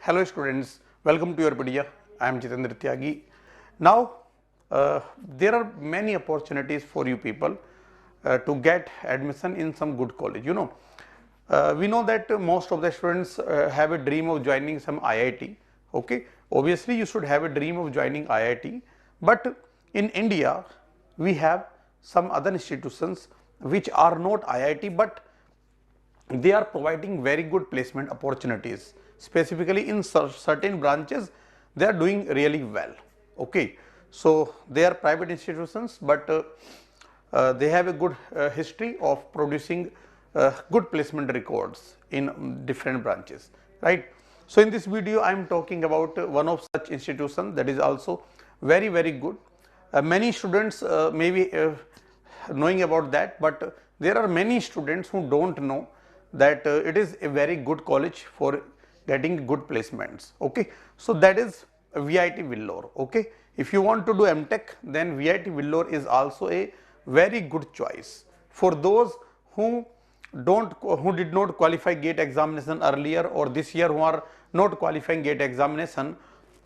Hello students, welcome to your Yourpedia. I am Jitendra Tyagi. Now, there are many opportunities for you people to get admission in some good college. We know that most of the students have a dream of joining some IIT. Okay, obviously you should have a dream of joining IIT, but in India we have some other institutions which are not IIT, but they are providing very good placement opportunities. Specifically in certain branches they are doing really well. Okay, so they are private institutions, but they have a good history of producing good placement records in different branches, right? So in this video I am talking about one of such institutions that is also very good. Many students may be knowing about that, but there are many students who don't know that it is a very good college for getting good placements. Okay, so that is VIT Vellore. Okay, if you want to do MTech, then VIT Vellore is also a very good choice for those who did not qualify GATE examination earlier, or this year who are not qualifying GATE examination,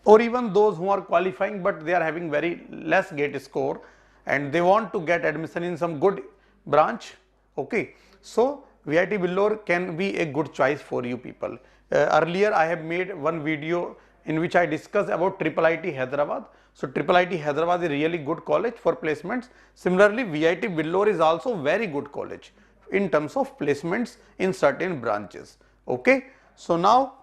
or even those who are qualifying but they are having very less GATE score and they want to get admission in some good branch. Okay, so VIT Vellore can be a good choice for you people. Earlier I have made one video in which I discussed about IIIT Hyderabad. So IIIT Hyderabad is a really good college for placements. Similarly, VIT Vellore is also very good college in terms of placements in certain branches. Okay, so now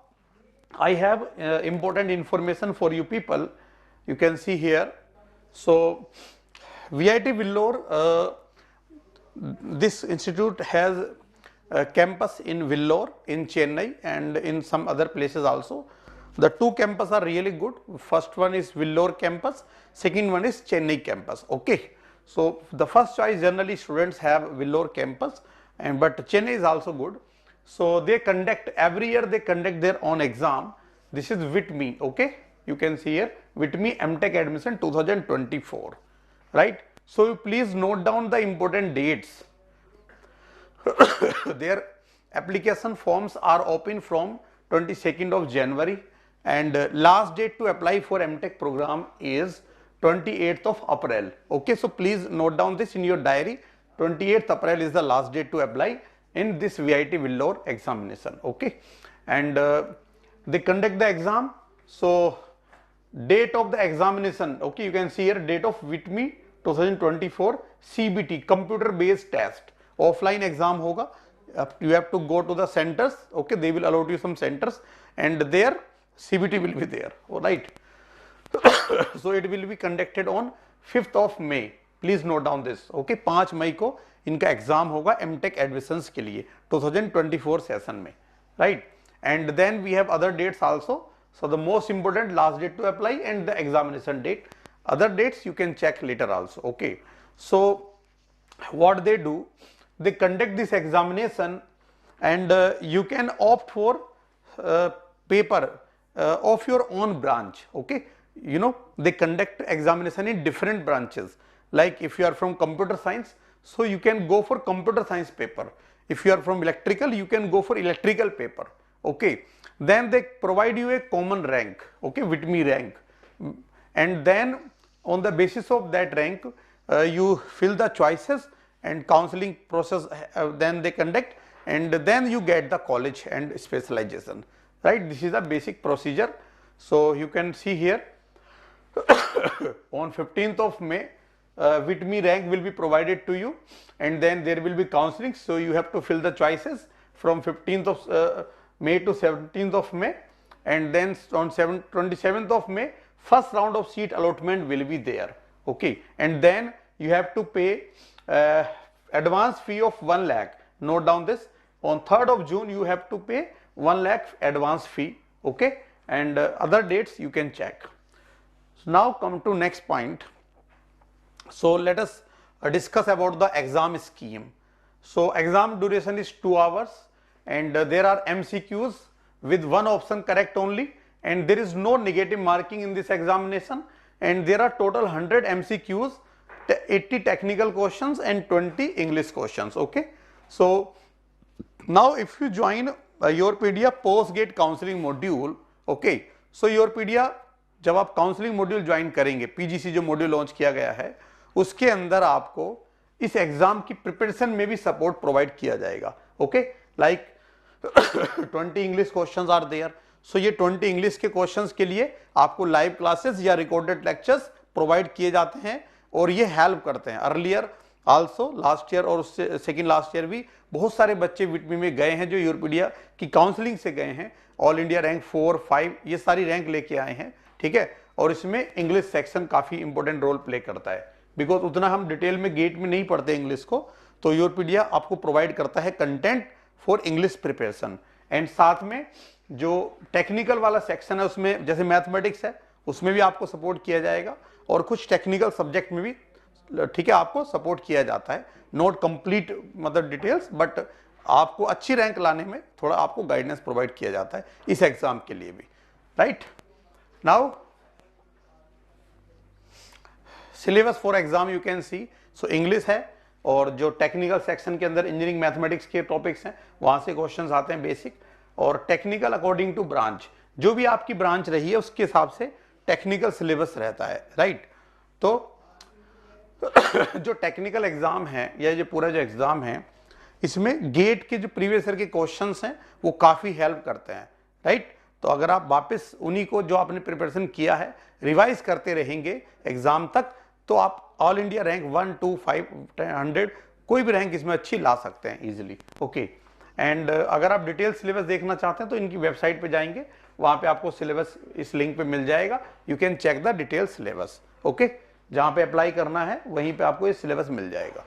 I have important information for you people. You can see here. So VIT Vellore, this institute has a campus in Vellore in Chennai and in some other places also. The two campuses are really good. First one is Vellore campus, second one is Chennai campus. Okay, so the first choice generally students have Vellore campus, and but Chennai is also good. So they conduct every year, they conduct their own exam. This is WITME. Okay, you can see here WITME MTech admission 2024, right? So you please note down the important dates. Their application forms are open from 22nd of January, and last date to apply for MTech program is 28th of April. Okay, so please note down this in your diary. 28th April is the last date to apply in this VIT Vellore examination. Okay, and they conduct the exam. So date of the examination, okay, you can see here date of WITME 2024 CBT, computer based test, offline exam hoga. You have to go to the centers. Okay, they will allot you some centers and there CBT will be there. All right. So it will be conducted on 5th of May. Please note down this. Okay, 5 मई को इनका exam होगा MTech admissions के लिए 2024 session में, right? And then we have other dates also. So the most important last date to apply and the examination date. Other dates you can check later also. Okay, so what they do, they conduct this examination and you can opt for paper of your own branch. Okay, you know, they conduct examination in different branches. Like if you are from computer science, so you can go for computer science paper. If you are from electrical, you can go for electrical paper. Okay, then they provide you a common rank. Okay, WITME rank, and then on the basis of that rank you fill the choices and counseling process then they conduct, and then you get the college and specialization, right? This is a basic procedure. So you can see here on 15th of May WITME rank will be provided to you, and then there will be counseling. So you have to fill the choices from 15th of May to 17th of May, and then on 27th of May first round of seat allotment will be there. Okay, and then you have to pay advance fee of 1 lakh. Note down this. On 3rd of June you have to pay 1 lakh advance fee. Okay, and other dates you can check. So now come to next point. So let us discuss about the exam scheme. So exam duration is 2 hours and there are MCQs with one option correct only, and there is no negative marking in this examination, and there are total 100 MCQs, 80 technical questions and 20 English questions. Okay, so now if you join Yourpedia post GATE counseling module, okay, so योरपीडिया जब आप counselling module join करेंगे, PGC जो module launch किया गया है उसके अंदर आपको इस एग्जाम की प्रिपरेशन में भी सपोर्ट प्रोवाइड किया जाएगा। Okay, like 20 English questions are there, so ये 20 इंग्लिश के क्वेश्चंस के लिए आपको लाइव क्लासेस या रिकॉर्डेड लेक्चर्स प्रोवाइड किए जाते हैं और ये हेल्प करते हैं। अर्लियर आल्सो लास्ट ईयर और उससे सेकेंड लास्ट ईयर भी बहुत सारे बच्चे विटमी में गए हैं जो योरपीडिया की काउंसलिंग से गए हैं, ऑल इंडिया रैंक 4, 5 ये सारी रैंक लेके आए हैं। ठीक है, और इसमें इंग्लिश सेक्शन काफी इंपॉर्टेंट रोल प्ले करता है, बिकॉज उतना हम डिटेल में गेट में नहीं पढ़ते इंग्लिश को, तो योरपीडिया आपको प्रोवाइड करता है content for English preparation. And साथ में जो टेक्निकल वाला सेक्शन है उसमें जैसे मैथमेटिक्स है उसमें भी आपको सपोर्ट किया जाएगा और कुछ टेक्निकल सब्जेक्ट में भी, ठीक है, आपको सपोर्ट किया जाता है। नॉट कंप्लीट मतलब डिटेल्स, बट आपको अच्छी रैंक लाने में थोड़ा आपको गाइडेंस प्रोवाइड किया जाता है इस एग्जाम के लिए भी। Right, now syllabus for exam you can see, so English है और जो टेक्निकल सेक्शन के अंदर इंजीनियरिंग मैथमेटिक्स के टॉपिक्स हैं वहां से क्वेश्चंस आते हैं बेसिक, और टेक्निकल अकॉर्डिंग टू ब्रांच, जो भी आपकी ब्रांच रही है उसके हिसाब से टेक्निकल सिलेबस रहता है। राइट, तो जो टेक्निकल एग्जाम है या ये पूरा जो एग्जाम है इसमें गेट के जो प्रीवियस ईयर के क्वेश्चंस हैं वो काफी हेल्प करते हैं। राइट, तो अगर आप वापस उन्हीं को जो आपने प्रिपरेशन किया है रिवाइज करते रहेंगे एग्जाम तक, तो आप ऑल इंडिया रैंक 1, 2, 5, 100 कोई भी रैंक इसमें अच्छी ला सकते हैं इजीली। ओके, एंड अगर आप डिटेल सिलेबस देखना चाहते हैं तो इनकी वेबसाइट पे जाएंगे, वहां पे आपको सिलेबस इस लिंक पे मिल जाएगा, you can check the detail syllabus. Okay, जहां पे अप्लाई करना है वहीं पे आपको ये सिलेबस मिल जाएगा।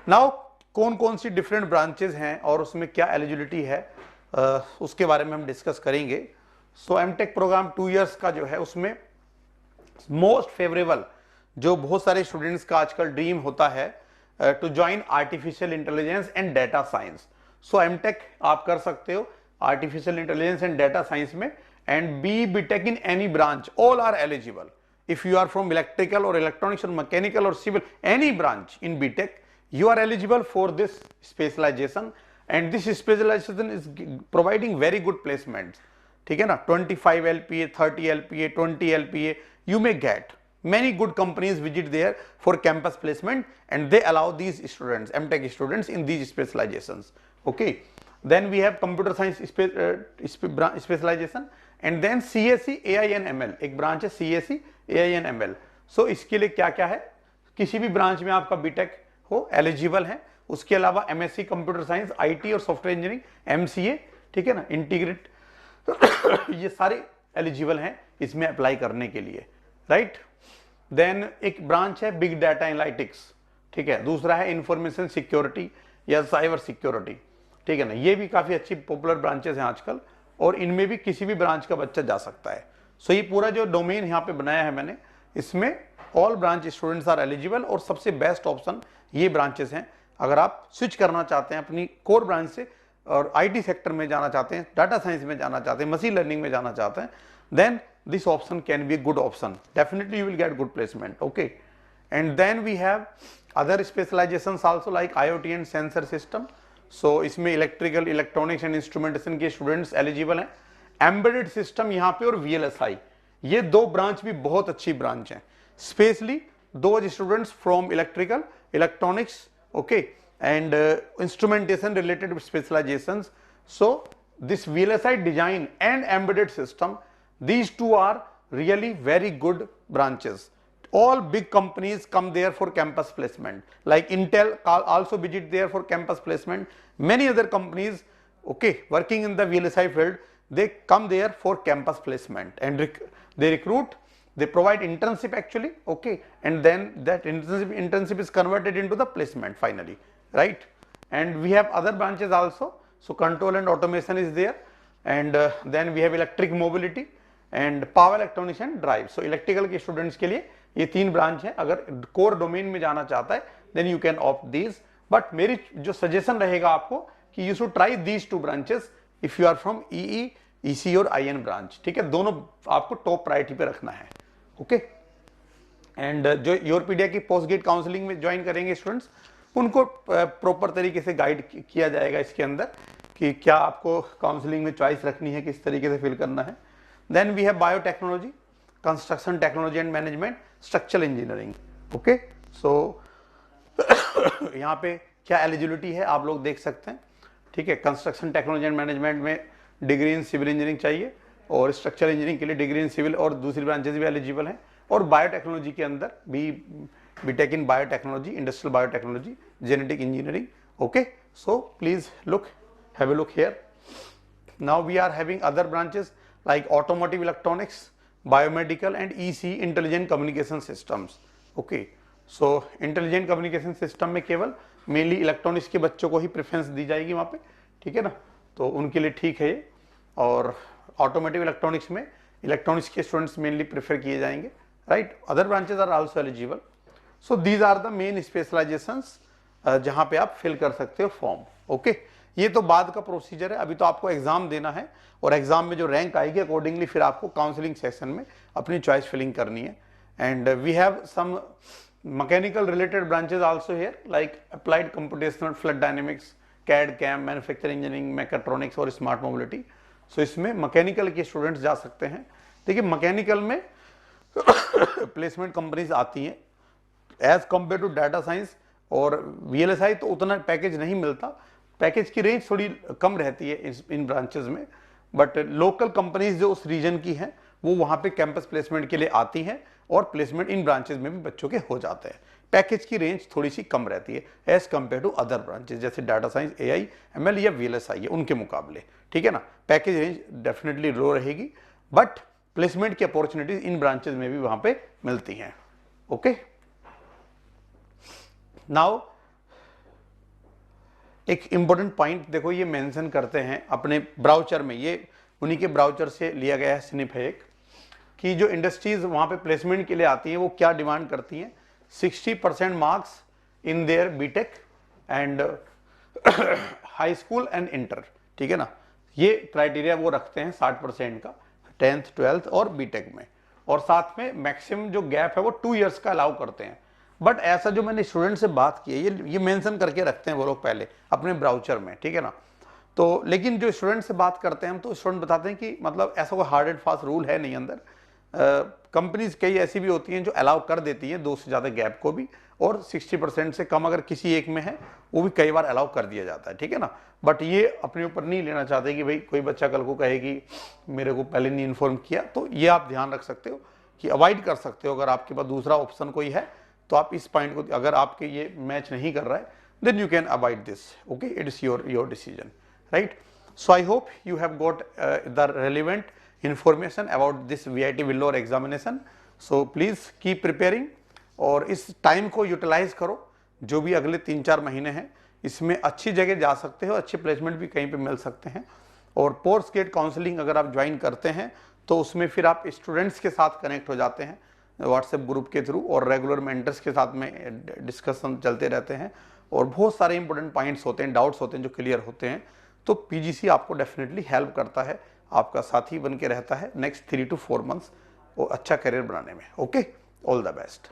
नाउ कौन कौन सी डिफरेंट ब्रांचेस हैं और उसमें क्या एलिजिबिलिटी है उसके बारे में हम डिस्कस करेंगे। सो एमटेक प्रोग्राम 2 इयर्स का जो है उसमें मोस्ट फेवरेबल जो बहुत सारे स्टूडेंट्स का आजकल ड्रीम होता है to join artificial intelligence and data science. So MTech आप कर सकते हो artificial intelligence and data science में, and BTech in any branch, all are eligible. If you are from electrical or electronics or mechanical or civil, any branch in BTech, you are eligible for this specialization, and this specialization is providing very good placements. ठीक है ना, 25 LPA, 30 LPA, 20 LPA you may get. Many good companies visit there for campus placement and they allow these students, MTech students in these specializations. Okay, then we have computer science specialization, and then CSE AI and ML, एक branch है CSE AI and ML। सो इसके लिए क्या क्या है, किसी भी branch में आपका बीटेक हो एलिजिबल है, उसके अलावा MSc कंप्यूटर साइंस, IT और सॉफ्टवेयर इंजीनियरिंग MCA, ठीक है ना, इंटीग्रेट ये सारे एलिजिबल हैं इसमें अप्लाई करने के लिए। राइट, देन एक ब्रांच है बिग डाटा एनालिटिक्स, ठीक है, दूसरा है इंफॉर्मेशन सिक्योरिटी या साइबर सिक्योरिटी, ठीक है ना, ये भी काफी अच्छी पॉपुलर ब्रांचेस हैं आजकल और इनमें भी किसी भी ब्रांच का बच्चा जा सकता है। सो ये पूरा जो डोमेन यहाँ पे बनाया है मैंने, इसमें all branch students are eligible और सबसे बेस्ट ऑप्शन ये ब्रांचेस हैं। अगर आप स्विच करना चाहते हैं अपनी कोर ब्रांच से और IT सेक्टर में जाना चाहते हैं, डाटा साइंस में जाना चाहते हैं, मशीन लर्निंग में जाना चाहते हैं, then this option can be a good option, definitely you will get good placement. Okay, and then we have other specialisations also like IoT and sensor system. So इसमें electrical, electronics and instrumentation के students eligible हैं। Embedded system यहाँ पे और VLSI, ये दो branch भी बहुत अच्छी ब्रांच हैं, specially those students from electrical, electronics, okay, and instrumentation related specializations. So this VLSI design and embedded system, these two are really very good branches. All big companies come there for campus placement, like Intel also visit there for campus placement. Many other companies, okay, working in the VLSI field, they come there for campus placement and they recruit, they provide internship actually, okay, and then that internship is converted into the placement finally. Right, and we have other branches also. So control and automation is there, and then we have electric mobility and power electronics and drive. So electrical के students के लिए ये 3 branch है। अगर core domain में जाना चाहता है then you can opt these, but मेरी जो सजेशन रहेगा आपको कि you should try these 2 branches if you are from EE, EC और IN ब्रांच, ठीक है, दोनों आपको टॉप प्रायोरिटी पे रखना है। ओके, एंड जो योरपीडिया की पोस्ट गेट काउंसलिंग में ज्वाइन करेंगे स्टूडेंट्स, उनको प्रॉपर तरीके से गाइड किया जाएगा इसके अंदर कि क्या आपको काउंसलिंग में चॉइस रखनी है, किस तरीके से फिल करना है। Then we have biotechnology, construction technology and management, structural engineering. Okay, so यहाँ पे क्या एलिजिबिलिटी है आप लोग देख सकते हैं, ठीक है। कंस्ट्रक्शन टेक्नोलॉजी एंड मैनेजमेंट में डिग्री इन सिविल इंजीनियरिंग चाहिए, और स्ट्रक्चरल इंजीनियरिंग के लिए डिग्री इन सिविल और दूसरी ब्रांचेज भी एलिजिबल हैं, और बायोटेक्नोलॉजी के अंदर भी BTech in biotechnology, industrial biotechnology, genetic engineering. Okay, so please look, have a look here. Now we are having other branches like automotive electronics, biomedical and EC, intelligent communication systems. Okay, so intelligent communication system में केवल mainly electronics के बच्चों को ही preference दी जाएगी वहाँ पे, ठीक है ना, तो उनके लिए ठीक है ये। और ऑटोमोटिव इलेक्ट्रॉनिक्स में इलेक्ट्रॉनिक्स के स्टूडेंट्स मेनली प्रेफर किए जाएंगे, right. Other branches are also eligible. So these are the main specialisations जहाँ पे आप फिल कर सकते हो फॉर्म। ओके, ये तो बाद का प्रोसीजर है, अभी तो आपको एग्जाम देना है, और एग्जाम में जो रैंक आएगी अकॉर्डिंगली फिर आपको काउंसलिंग सेक्शन में अपनी चॉइस फिलिंग करनी है। And we have some mechanical related branches also here like applied computational, fluid dynamics, CAD CAM, manufacturing engineering, mechatronics और स्मार्ट मोबिलिटी। सो इसमें मैकेनिकल के स्टूडेंट्स जा सकते हैं। देखिए मैकेनिकल में प्लेसमेंट कंपनीज आती हैं as compare to data science और VLSI, तो उतना पैकेज नहीं मिलता, पैकेज की रेंज थोड़ी कम रहती है इन ब्रांचेज में, बट लोकल कंपनीज जो उस रीजन की हैं वो वहाँ पे कैंपस प्लेसमेंट के लिए आती हैं, और प्लेसमेंट इन ब्रांचेज में भी बच्चों के हो जाते हैं। पैकेज की रेंज थोड़ी सी कम रहती है as compare to other branches जैसे डाटा साइंस, AI, ML या VLSI है उनके मुकाबले, ठीक है ना। पैकेज रेंज डेफिनेटली लो रहेगी, बट प्लेसमेंट की अपॉर्चुनिटीज इन ब्रांचेज में भी वहां पे मिलती हैं। ओके, नाउ एक इंपॉर्टेंट पॉइंट देखो, ये मेंशन करते हैं अपने ब्राउचर में, ये उन्हीं के ब्राउचर से लिया गया है स्निप है एक, कि जो इंडस्ट्रीज वहां पे प्लेसमेंट के लिए आती हैं वो क्या डिमांड करती हैं। 60% marks in their BTech and high school and inter, ठीक है ना, ये क्राइटेरिया वो रखते हैं 60% का 10th 12th और बीटेक में, और साथ में मैक्सिमम जो गैप है वो 2 इयर्स का अलाउ करते हैं। बट ऐसा जो मैंने स्टूडेंट से बात की है ये मेंशन करके रखते हैं वो लोग पहले अपने ब्राउचर में, ठीक है ना। तो लेकिन जो स्टूडेंट से बात करते हैं हम, तो स्टूडेंट बताते हैं कि मतलब ऐसा कोई हार्ड एंड फास्ट रूल है नहीं अंदर। कंपनीज कई ऐसी भी होती हैं जो अलाउ कर देती हैं 2 से ज़्यादा गैप को भी, और 60% से कम अगर किसी एक में है वो भी कई बार अलाउ कर दिया जाता है, ठीक है ना। बट ये अपने ऊपर नहीं लेना चाहते कि भाई कोई बच्चा कल को कहे कि मेरे को पहले नहीं इन्फॉर्म किया, तो ये आप ध्यान रख सकते हो कि अवॉइड कर सकते हो। अगर आपके पास दूसरा ऑप्शन कोई है तो आप इस पॉइंट को, अगर आपके ये मैच नहीं कर रहा है then you can avoid this. Okay, it is your decision, right. So I hope you have got the relevant information about this VIT Vellore examination. So please keep preparing और इस टाइम को utilise करो। जो भी अगले 3-4 महीने हैं इसमें अच्छी जगह जा सकते हो, अच्छे प्लेसमेंट भी कहीं पे मिल सकते हैं। और पोस्ट ग्रेड काउंसलिंग अगर आप ज्वाइन करते हैं तो उसमें फिर आप स्टूडेंट्स के साथ कनेक्ट हो जाते हैं व्हाट्सएप ग्रुप के थ्रू, और रेगुलर मेंटर्स के साथ में डिस्कशन चलते रहते हैं, और बहुत सारे इंपॉर्टेंट पॉइंट्स होते हैं, डाउट्स होते हैं जो क्लियर होते हैं। तो PGC आपको डेफिनेटली हेल्प करता है, आपका साथी बन के रहता है नेक्स्ट 3 to 4 मंथ्स वो अच्छा करियर बनाने में। Okay, all the best.